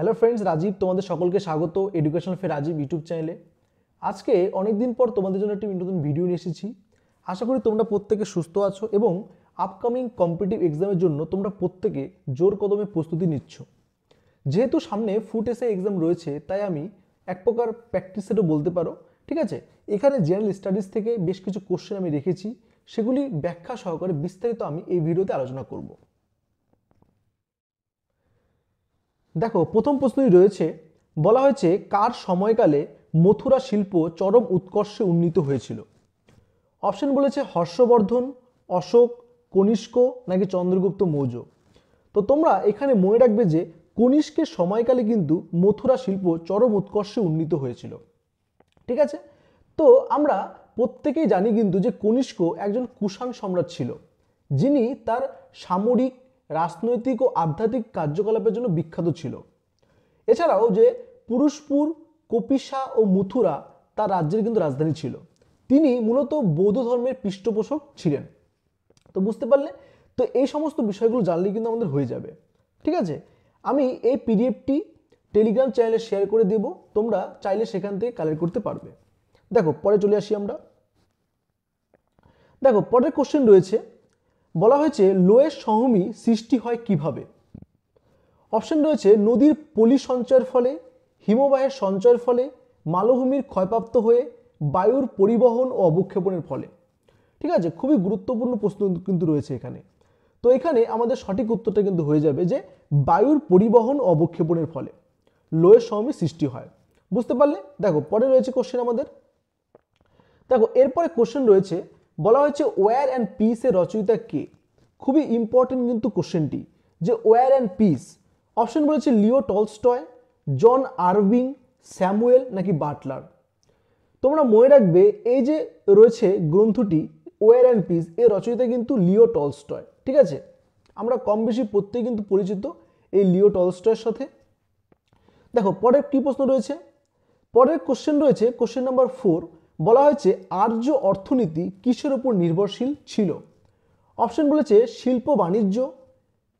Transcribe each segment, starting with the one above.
Hello friends, Rajib তোমাদের সকলকে স্বাগত এডুকেশন ফের রাজীব ইউটিউব চ্যানেলে। আজকে অনেক দিন পর তোমাদের জন্য একটি নতুন ভিডিও নিয়ে এসেছি। আশা করি তোমরা প্রত্যেকে সুস্থ আছো এবং আপকামিং কম্পিটিটিভ এক্সামের জন্য তোমরা প্রত্যেকে জোর কদমে প্রস্তুতি নিচ্ছ। যেহেতু সামনে ফুড এসে এক্সাম রয়েছে, তাই আমি এক প্রকার প্র্যাকটিস সেটও বলতে পারো। ঠিক আছে, এখানে জেনারেল স্টাডিজ থেকে বেশ কিছু কোশ্চেন আমি রেখেছি, সেগুলি ব্যাখ্যা সহকারে বিস্তারিত আমি এই ভিডিওতে আলোচনা করব। দেখো, প্রথম প্রশ্নই রয়েছে, বলা হয়েছে কার সময়কালে মথুরা শিল্প চরম উৎকর্ষে উন্নীত হয়েছিল। অপশন বলেছে হর্ষবর্ধন, অশোক, কনিষ্ক নাকি চন্দ্রগুপ্ত মৌর্য। তো তোমরা এখানে মনে রাখবে যে কনিষ্কের সময়কালে কিন্তু মথুরা শিল্প চরম উৎকর্ষে উন্নীত হয়েছিল। ঠিক আছে, তো আমরা প্রত্যেকেই জানি কিন্তু যে কনিষ্ক একজন কুষাণ সম্রাট ছিল, যিনি তার সামরিক, রাজনৈতিক ও আধ্যাত্মিক কার্যকলাপের জন্য বিখ্যাত ছিল। এছাড়াও যে পুরুষপুর, কপিসা ও মথুরা তার রাজ্যের কিন্তু রাজধানী ছিল। তিনি মূলত বৌদ্ধ ধর্মের পৃষ্ঠপোষক ছিলেন। তো বুঝতে পারলে, তো এই সমস্ত বিষয়গুলো জানলেই কিন্তু আমাদের হয়ে যাবে। ঠিক আছে, আমি এই পিডিএফটি টেলিগ্রাম চ্যানেলে শেয়ার করে দেব, তোমরা চাইলে সেখান থেকে কালেক্ট করতে পারবে। দেখো, পরে চলে আসি আমরা। দেখো, পরের কোশ্চেন রয়েছে, বলা হয়েছে লোয়ের সমভূমি সৃষ্টি হয় কিভাবে। অপশন রয়েছে নদীর পলি সঞ্চয়ের ফলে, হিমবাহের সঞ্চয়ের ফলে, মালভূমির ক্ষয়প্রাপ্ত হয়ে, বায়ুর পরিবহন ও অবক্ষেপণের ফলে। ঠিক আছে, খুবই গুরুত্বপূর্ণ প্রশ্ন কিন্তু রয়েছে এখানে। তো এখানে আমাদের সঠিক উত্তরটা কিন্তু হয়ে যাবে যে বায়ুর পরিবহন ও অবক্ষেপণের ফলে লোয়ের সমভূমি সৃষ্টি হয়। বুঝতে পারলে? দেখো, পরে রয়েছে কোশ্চেন আমাদের। দেখো, এরপরে কোশ্চেন রয়েছে, বলা হয়েছে ওয়্যার অ্যান্ড পিস এর রচয়িতা কে। খুবই ইম্পর্টেন্ট কিন্তু কোশ্চেনটি, যে ওয়্যার অ্যান্ড পিস। অপশন বলেছে লিও টলস্টয়, জন আরভিং, স্যামুয়েল নাকি বাটলার। তোমরা মনে রাখবে এই যে রয়েছে গ্রন্থটি ওয়্যার অ্যান্ড পিস, এর রচয়িতা কিন্তু লিও টলস্টয়। ঠিক আছে, আমরা কম বেশি প্রত্যেকে কিন্তু পরিচিত এই লিও টলস্টয়ের সাথে। দেখো, পরের কি প্রশ্ন রয়েছে। পরের কোশ্চেন রয়েছে কোশ্চেন নাম্বার 4, বলা হয়েছে আর্য অর্থনীতি কিসের উপর নির্ভরশীল ছিল। অপশন বলেছে শিল্প বাণিজ্য,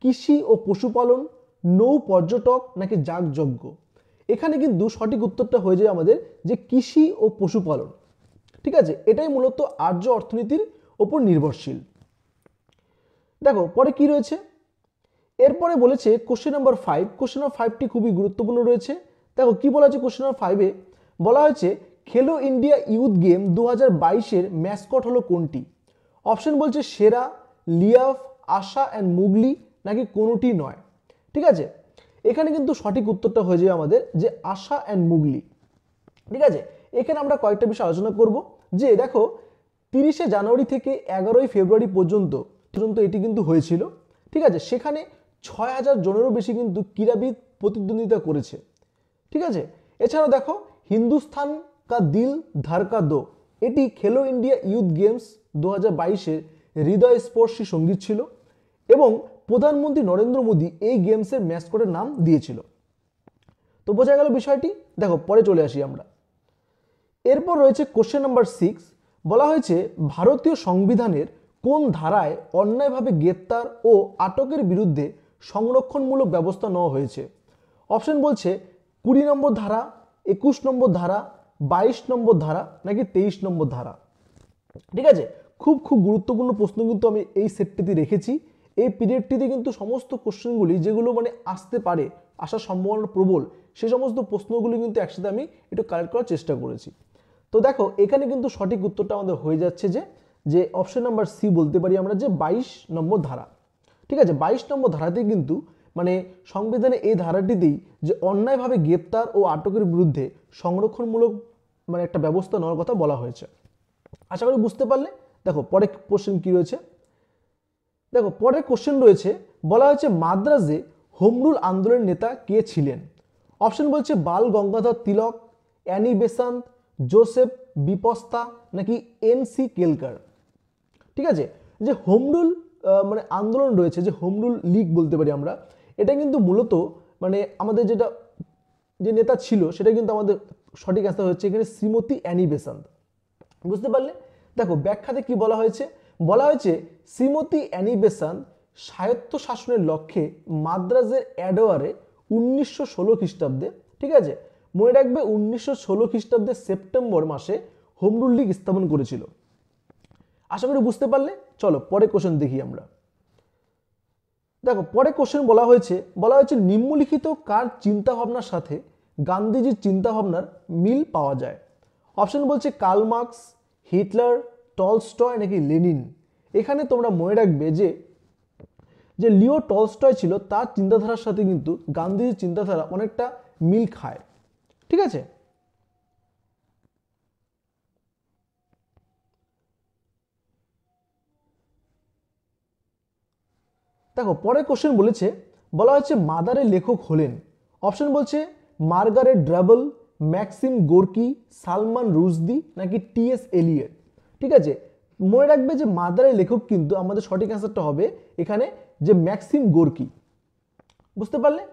কৃষি ও পশুপালন, নৌ পর্যটক নাকি যাগযজ্ঞ। এখানে কিন্তু সঠিক উত্তরটা হয়ে যায় আমাদের যে কৃষি ও পশুপালন। ঠিক আছে, এটাই মূলত আর্য অর্থনীতির ওপর নির্ভরশীল। দেখো, পরে কি রয়েছে। এরপরে বলেছে কোশ্চেন নাম্বার 5, কোশ্চেন নাম্বার 5টি খুবই গুরুত্বপূর্ণ রয়েছে। দেখো কি বলা আছে কোশ্চেন নাম্বার 5-এ, বলা হয়েছে খেলো ইন্ডিয়া ইউথ গেম 2022-এর ম্যাসকট হলো কোনটি। অপশন বলছে সেরা, লিয়াফ, আশা অ্যান্ড মুগলি নাকি কোনোটি নয়। ঠিক আছে, এখানে কিন্তু সঠিক উত্তরটা হয়ে যায় আমাদের যে আশা অ্যান্ড মুগলি। ঠিক আছে, এখানে আমরা কয়েকটা বিষয় আলোচনা করব। যে দেখো, 30শে জানুয়ারি থেকে 11ই ফেব্রুয়ারি পর্যন্ত এটি কিন্তু হয়েছিল। ঠিক আছে, সেখানে 6000 জনেরও বেশি কিন্তু ক্রীড়াবিদ প্রতিদ্বন্দ্বিতা করেছে। ঠিক আছে, এছাড়াও দেখো হিন্দুস্তান কা দিল ধারকা দো, এটি খেলো ইন্ডিয়া ইউথ গেমস 2022-এর হৃদয়স্পর্শী সঙ্গীত ছিল এবং প্রধানমন্ত্রী নরেন্দ্র মোদী এই গেমসের ম্যাসকটের নাম দিয়েছিল। তো বোঝা গেল বিষয়টি। দেখো, পরে চলে আসি আমরা। এরপর রয়েছে কোশ্চেন নাম্বার 6, বলা হয়েছে ভারতীয় সংবিধানের কোন ধারায় অন্যায়ভাবে গ্রেপ্তার ও আটকের বিরুদ্ধে সংরক্ষণমূলক ব্যবস্থা নেওয়া হয়েছে। অপশন বলছে 20 নম্বর ধারা, 21 নম্বর ধারা, 22 নম্বর ধারা নাকি 23 নম্বর ধারা। ঠিক আছে, খুব খুব গুরুত্বপূর্ণ প্রশ্ন কিন্তু আমি এই সেটটিতে রেখেছি। এই পিরিয়ডটিতে কিন্তু সমস্ত কোশ্চেনগুলি যেগুলো মানে আসতে পারে, আসার সম্ভাবনা প্রবল, সে সমস্ত প্রশ্নগুলি কিন্তু একসাথে আমি একটু কালেক্ট করার চেষ্টা করেছি। তো দেখো, এখানে কিন্তু সঠিক উত্তরটা আমাদের হয়ে যাচ্ছে যে অপশন নাম্বার সি বলতে পারি আমরা, যে 22 নম্বর ধারা। ঠিক আছে, 22 নম্বর ধারাতেই কিন্তু মানে সংবিধানে এই ধারাটিতেই যে অন্যায়ভাবে গ্রেপ্তার ও আটকের বিরুদ্ধে সংরক্ষণমূলক মানে একটা ব্যবস্থা নেওয়ার কথা বলা হয়েছে। আশা করি বুঝতে পারলে। দেখো, পরে কোশ্চেন কি রয়েছে। দেখো, পরের কোশ্চেন রয়েছে, বলা হয়েছে মাদ্রাজে হোম রুল আন্দোলনের নেতা কে ছিলেন। অপশন বলছে বাল গঙ্গাধর তিলক, অ্যানি বেসান্ত, জোসেফ বিপস্তা নাকি এন.সি. কেলকার। ঠিক আছে, যে হোম রুল মানে আন্দোলন রয়েছে, যে হোম রুল লীগ বলতে পারি আমরা, এটা কিন্তু মূলত মানে আমাদের যেটা যে নেতা ছিল সেটা কিন্তু আমাদের সঠিক অ্যান্সার হচ্ছে এখানে শ্রীমতী অ্যানি বেসান্ত। বুঝতে পারলে। দেখো, ব্যাখ্যাতে কি বলা হয়েছে। বলা হয়েছে শ্রীমতী অ্যানি বেসান্ত স্বায়ত্ত শাসনের লক্ষ্যে মাদ্রাজের অ্যাডোয়ারে 1916 খ্রিস্টাব্দে। ঠিক আছে, মনে রাখবে 1916 খ্রিস্টাব্দে সেপ্টেম্বর মাসে হোম রুল লীগ স্থাপন করেছিল। আশা করি বুঝতে পারলে। চলো পরে কোশ্চেন দেখি আমরা। দেখো পরে কোশ্চেন বলা হয়েছে নিম্নলিখিত কার চিন্তাভাবনার সাথে গান্ধীজির চিন্তাভাবনার মিল পাওয়া যায়। অপশন বলছে কার্ল মার্কস, হিটলার, টলস্টয় নাকি লেনিন। এখানে তোমরা মনে রাখবে যে লিও টলস্টয় ছিল, তার চিন্তাধারার সাথে কিন্তু গান্ধীজির চিন্তাধারা অনেকটা মিল খায়। ঠিক আছে, দেখো পরের কোশ্চেন বলা হয়েছে মাদারের লেখক হলেন। অপশন বলছে Margaret Drabble, Maxim Gorky, Salman Rushdie নাকি টি.এস. এলিয়ট। ঠিক আছে, মনে রাখবে যে মাদারের লেখক কিন্তু আমাদের সঠিক অ্যান্সারটা হবে এখানে যে ম্যাক্সিম গোর্কি। বুঝতে পারলে।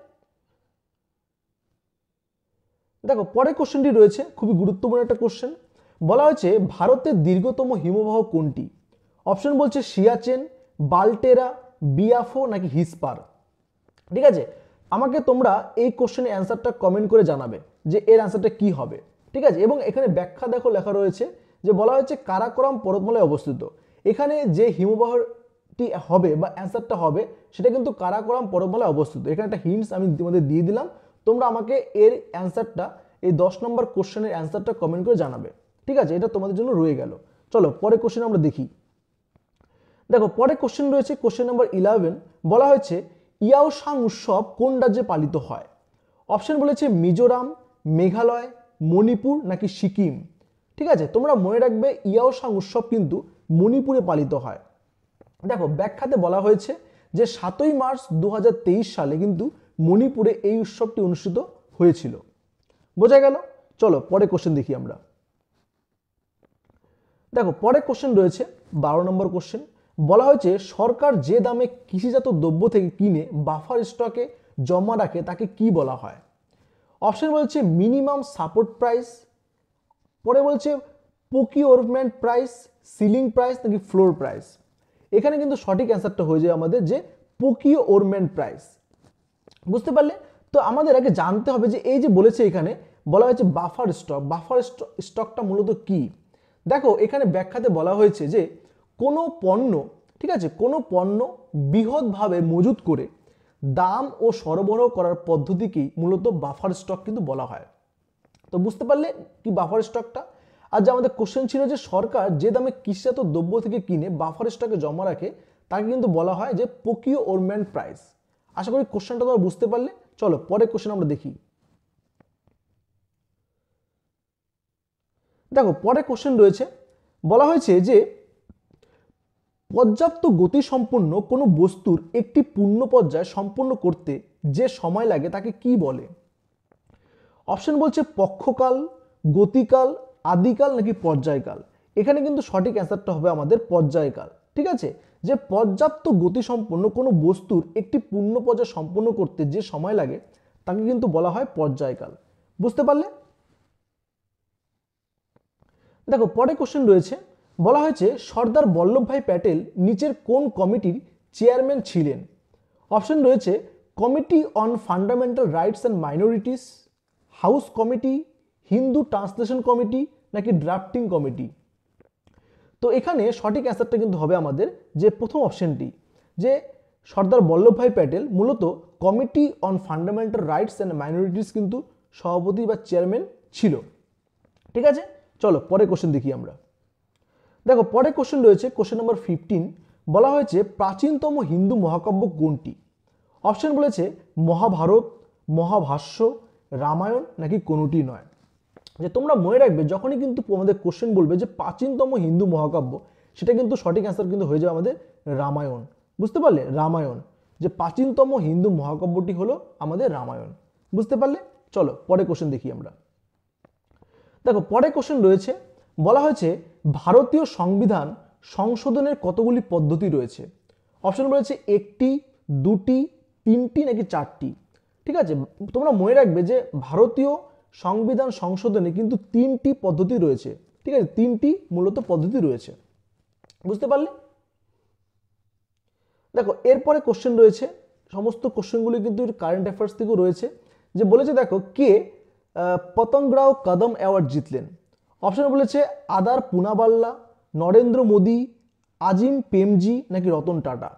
দেখো পরের কোশ্চেনটি রয়েছে খুবই গুরুত্বপূর্ণ একটা কোশ্চেন। বলা হয়েছে ভারতের দীর্ঘতম হিমবাহ কোনটি। অপশন বলছে সিয়াচেন, বাল্টেরা, বিয়াফো নাকি হিসপার। ঠিক আছে, আমাকে তোমরা এই কোশ্চেনের অ্যান্সারটা কমেন্ট করে জানাবে যে এর অ্যান্সারটা কি হবে। ঠিক আছে, এবং এখানে ব্যাখ্যা দেখো লেখা রয়েছে যে বলা হয়েছে কারাকোরাম পর্বতমালায় অবস্থিত। এখানে যে হিমবাহটি হবে বা অ্যান্সারটা হবে সেটা কিন্তু কারাকোরাম পর্বতমালায় অবস্থিত। এখানে একটা হিন্টস আমি তোমাদের দিয়ে দিলাম, তোমরা আমাকে এর অ্যান্সারটা এই 10 নম্বর কোশ্চেনের অ্যান্সারটা কমেন্ট করে জানাবে। ঠিক আছে, এটা তোমাদের জন্য রয়ে গেল। চলো পরের কোশ্চেন আমরা দেখি। দেখো পরে কোশ্চেন রয়েছে কোশ্চেন নাম্বার 11। বলা হয়েছে ইয়াওসাং উৎসব কোন রাজ্যে পালিত হয়। অপশন বলেছে মিজোরাম, মেঘালয়, মণিপুর নাকি সিকিম। ঠিক আছে, তোমরা মনে রাখবে ইয়াওসাং উৎসব কিন্তু মণিপুরে পালিত হয়। দেখো ব্যাখ্যাতে বলা হয়েছে যে 7ই মার্চ 2023 সালে কিন্তু মণিপুরে এই উৎসবটি অনুষ্ঠিত হয়েছিল। বোঝা গেল। চলো পরে কোশ্চেন দেখি আমরা। দেখো পরে কোশ্চেন রয়েছে 12 নম্বর কোশ্চেন। বলা হয়েছে সরকার যে দামে কৃষিজাত দ্রব্য থেকে কিনে বাফার স্টকে জমা রাখে তাকে কি বলা হয়। অপশন বলছে মিনিমাম সাপোর্ট প্রাইস, পরে বলছে প্রকিউরমেন্ট প্রাইস, সিলিং প্রাইস নাকি ফ্লোর প্রাইস। এখানে কিন্তু সঠিক অ্যান্সারটা হয়ে যায় আমাদের যে প্রকিউরমেন্ট প্রাইস। বুঝতে পারলে। তো আমাদের আগে জানতে হবে যে এই যে বলেছে এখানে বলা হয়েছে বাফার স্টকটা মূলত কি। দেখো এখানে ব্যাখ্যাতে বলা হয়েছে যে কোনো পণ্য, ঠিক আছে, কোনো পণ্য বৃহৎভাবে মজুত করে দাম ও সরবরাহ করার পদ্ধতিকেই মূলত বাফার স্টক কিন্তু বলা হয়। তো বুঝতে পারলে কি বাফার স্টকটা। আর যে আমাদের কোশ্চেন ছিল যে সরকার যে দামে কৃষিজাত দ্রব্য থেকে কিনে বাফার স্টকে জমা রাখে তাকে কিন্তু বলা হয় যে প্রকিউরমেন্ট প্রাইস। আশা করি কোশ্চেনটা তোমরা বুঝতে পারলে। চলো পরের কোশ্চেন আমরা দেখি। দেখো পরে কোশ্চেন রয়েছে বলা হয়েছে যে পর্যাপ্ত গতিসম্পন্ন কোনো বস্তুর একটি পূর্ণ পর্যায় সম্পন্ন করতে যে সময় লাগে তাকে কি বলে। অপশন বলছে পক্ষকাল, গতিকাল, আদিকাল নাকি পর্যায়কাল। এখানে কিন্তু সঠিক অ্যান্সারটা হবে আমাদের পর্যায়কাল। ঠিক আছে, যে পর্যাপ্ত গতিসম্পন্ন কোনো বস্তুর একটি পূর্ণ পর্যায় সম্পন্ন করতে যে সময় লাগে তাকে কিন্তু বলা হয় পর্যায়কাল। বুঝতে পারলে। দেখো পরে কোশ্চেন রয়েছে বলা হয়েছে সর্দার বল্লভভাই প্যাটেল নিচের কোন কমিটির চেয়ারম্যান ছিলেন। অপশন রয়েছে committee on fundamental rights and minorities, house committee, Hindu translation committee নাকি ড্রাফটিং কমিটি। তো এখানে সঠিক অ্যান্সারটা কিন্তু হবে আমাদের যে প্রথম অপশনটি, যে সর্দার বল্লভভাই প্যাটেল মূলত committee on fundamental rights and minorities কিন্তু সভাপতি বা চেয়ারম্যান ছিল। ঠিক আছে, চলো পরে কোশ্চেন দেখি আমরা। দেখো পরে কোশ্চেন রয়েছে কোশ্চেন নাম্বার 15। বলা হয়েছে প্রাচীনতম হিন্দু মহাকাব্য কোনটি। অপশন বলেছে মহাভারত, মহাভাষ্য, রামায়ণ নাকি কোনোটি নয়। যে তোমরা মনে রাখবে যখনই কিন্তু আমাদের কোশ্চেন বলবে যে প্রাচীনতম হিন্দু মহাকাব্য, সেটা কিন্তু সঠিক অ্যান্সার কিন্তু হয়ে যাবে আমাদের রামায়ণ। বুঝতে পারলে, রামায়ণ, যে প্রাচীনতম হিন্দু মহাকাব্যটি হলো আমাদের রামায়ণ। বুঝতে পারলে। চলো পরে কোশ্চেন দেখি আমরা। দেখো পরে কোশ্চেন রয়েছে বলা হয়েছে ভারতীয় সংবিধান সংশোধনের কতগুলি পদ্ধতি রয়েছে। অপশন রয়েছে একটি, দুটি, তিনটি নাকি চারটি। ঠিক আছে, তোমরা মনে রাখবে যে ভারতীয় সংবিধান সংশোধনে কিন্তু 3টি পদ্ধতি রয়েছে। ঠিক আছে, 3টি মূলত পদ্ধতি রয়েছে। বুঝতে পারলে। দেখো এরপরে কোশ্চেন রয়েছে সমস্ত কোশ্চেনগুলি কিন্তু কারেন্ট অ্যাফেয়ার্স থেকেও রয়েছে। যে বলেছে দেখো কে পতঙ্গরাও কদম অ্যাওয়ার্ড জিতলেন। অপশানে বলেছে আদার পুনাবাল্লা, নরেন্দ্র মোদী, আজিম প্রেমজি নাকি রতন টাটা।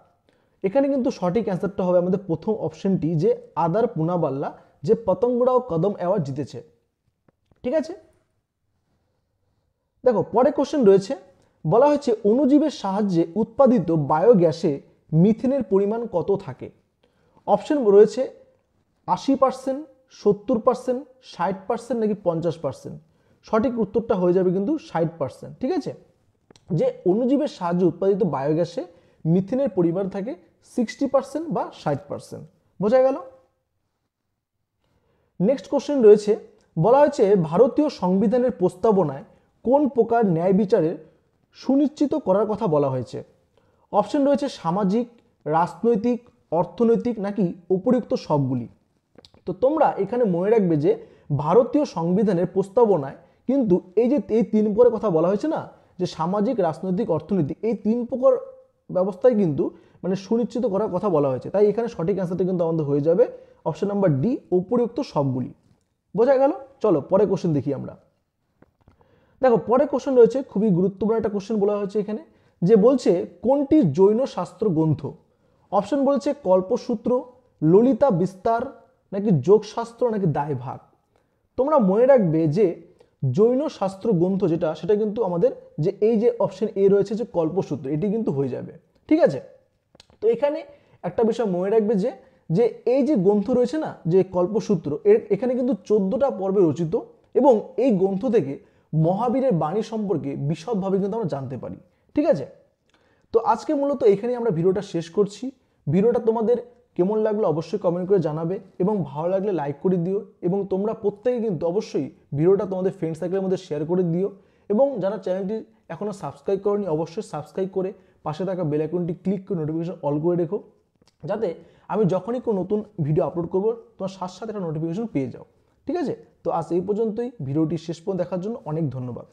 এখানে কিন্তু সঠিক অ্যান্সারটা হবে আমাদের প্রথম অপশনটি, যে আদার পুনাবাল্লা, যে পতঙ্গরাও কদম অ্যাওয়ার্ড জিতেছে। ঠিক আছে, দেখো পরে কোশ্চেন রয়েছে, বলা হয়েছে অণুজীবের সাহায্যে উৎপাদিত বায়োগ্যাসে মিথেনের পরিমাণ কত থাকে। অপশন রয়েছে 80%, 70%, 60% নাকি 50%। সঠিক উত্তরটা হয়ে যাবে কিন্তু 60%। ঠিক আছে, যে অণুজীবের সাহায্যে উৎপাদিত বায়োগ্যাসে মিথেনের পরিমাণ থাকে 60% বা 60%। বোঝা গেল। নেক্সট কোশ্চেন রয়েছে, বলা হয়েছে ভারতীয় সংবিধানের প্রস্তাবনায় কোন প্রকার ন্যায় বিচারের সুনিশ্চিত করার কথা বলা হয়েছে। অপশন রয়েছে সামাজিক, রাজনৈতিক, অর্থনৈতিক নাকি উপরিউক্ত সবগুলি। তো তোমরা এখানে মনে রাখবে যে ভারতীয় সংবিধানের প্রস্তাবনায় কিন্তু এই তিন প্রকারের কথা বলা হয়েছে না, যে সামাজিক, রাজনৈতিক, অর্থনৈতিক, এই তিন প্রকার ব্যবস্থায় কিন্তু মানে সুনিশ্চিত করার কথা বলা হয়েছে। তাই এখানে সঠিক অ্যান্সারটা কিন্তু আমাদের হয়ে যাবে অপশন নাম্বার ডি, উপরিউক্ত সবগুলি। বোঝা গেল। চলো পরে কোশ্চেন দেখি আমরা। দেখো পরে কোশ্চেন রয়েছে, খুবই গুরুত্বপূর্ণ একটা কোশ্চেন বলা হয়েছে এখানে, যে বলছে কোনটি জৈন শাস্ত্র গ্রন্থ। অপশন বলেছে কল্পসূত্র, ললিতা বিস্তার নাকি যোগশাস্ত্র নাকি দায়ভাগ। তোমরা মনে রাখবে যে জৈন শাস্ত্র গ্রন্থ যেটা, সেটা কিন্তু আমাদের যে এই যে অপশন এ রয়েছে যে কল্পসূত্র, এটি কিন্তু হয়ে যাবে। ঠিক আছে, তো এখানে একটা বিষয় মনে রাখবে যে যে এই যে গ্রন্থ রয়েছে না, যে কল্পসূত্র, এখানে কিন্তু 14টা পর্বে রচিত, এবং এই গ্রন্থ থেকে মহাবীরের বাণী সম্পর্কে বিশদভাবে কিন্তু আমরা জানতে পারি। ঠিক আছে, তো আজকে মূলত এখানেই আমরা ভিডিওটা শেষ করছি। ভিডিওটা তোমাদের কেমন লাগলো অবশ্যই কমেন্ট করে জানাবে, এবং ভালো লাগলে লাইক করে দিও, এবং তোমরা প্রত্যেকে কিন্তু অবশ্যই ভিডিওটা তোমাদের ফ্রেন্ড সার্কেলের মধ্যে শেয়ার করে দিও, এবং যারা চ্যানেলটি এখনও সাবস্ক্রাইব করোনি অবশ্যই সাবস্ক্রাইব করে পাশে থাকা বেল আইকনটি ক্লিক করে নোটিফিকেশন অল করে রেখো, যাতে আমি যখনই কোনো নতুন ভিডিও আপলোড করবো তোমার সাথে সাথে একটা নোটিফিকেশন পেয়ে যাও। ঠিক আছে, তো আজ এই পর্যন্তই। ভিডিওটি শেষ পর্যন্ত দেখার জন্য অনেক ধন্যবাদ।